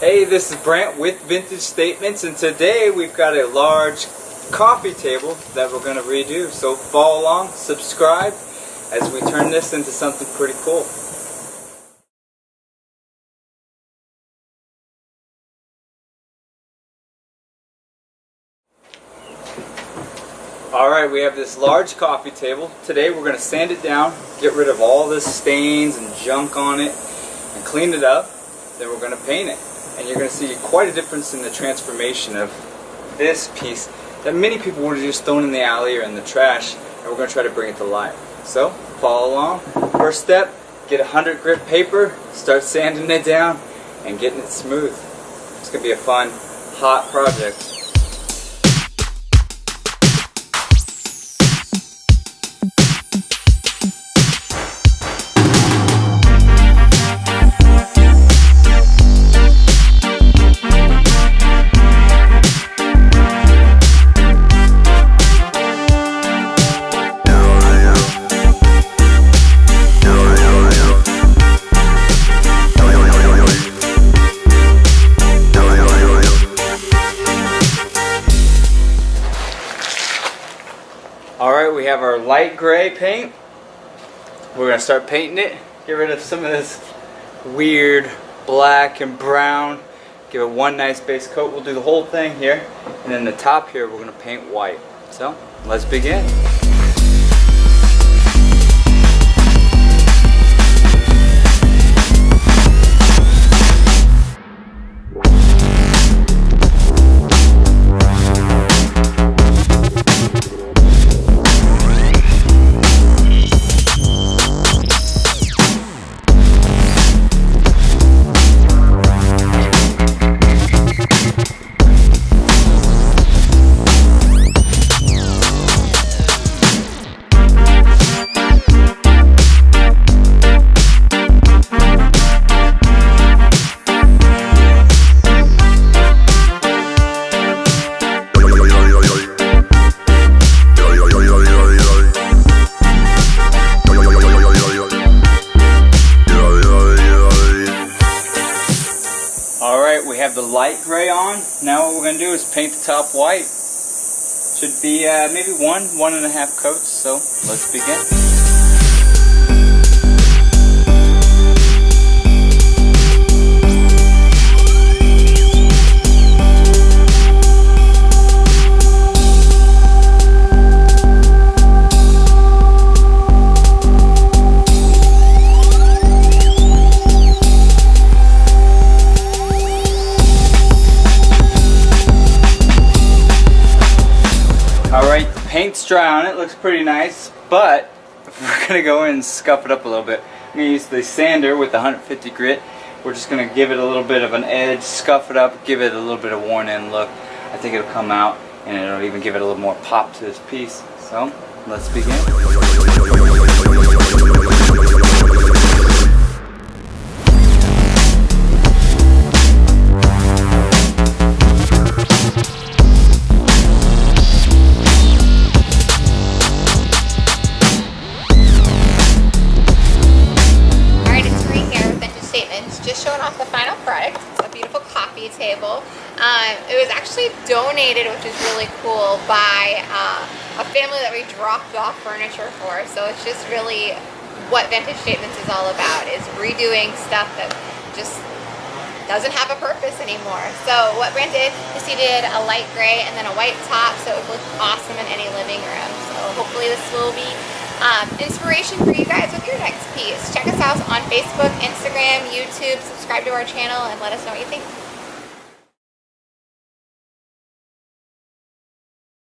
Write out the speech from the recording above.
Hey, this is Brant with Vintage Statements, and today we've got a large coffee table that we're going to redo. So follow along, subscribe as we turn this into something pretty cool. Alright, we have this large coffee table. Today we're going to sand it down, get rid of all the stains and junk on it, and clean it up. Then we're going to paint it. And you're going to see quite a difference in the transformation of this piece that many people would have just thrown in the alley or in the trash, and we're going to try to bring it to life. So, follow along. First step, get 100 grit paper, start sanding it down, and getting it smooth. It's going to be a fun, hot project. Alright, we have our light gray paint. We're going to start painting it. Get rid of some of this weird black and brown. Give it one nice base coat. We'll do the whole thing here. And then the top here we're going to paint white. So, let's begin. Alright, we have the light gray on. Now what we're going to do is paint the top white. Should be maybe one and a half coats, so let's begin. Alright, the paint's dry on it, looks pretty nice, but we're going to go in and scuff it up a little bit. I'm going to use the sander with the 150 grit. We're just going to give it a little bit of an edge, scuff it up, give it a little bit of worn in look. I think it'll come out and it'll even give it a little more pop to this piece. So, let's begin. Just showing off the final product. It's a beautiful coffee table. It was actually donated, which is really cool, by a family that we dropped off furniture for. So it's just really what Vintage Statements is all about, is redoing stuff that just doesn't have a purpose anymore. So what Brant did is he did a light gray and then a white top, so it would look awesome in any living room. So hopefully this will be inspiration for you guys with your next piece. Check us out on Facebook, Instagram, YouTube, subscribe to our channel, and let us know what you think.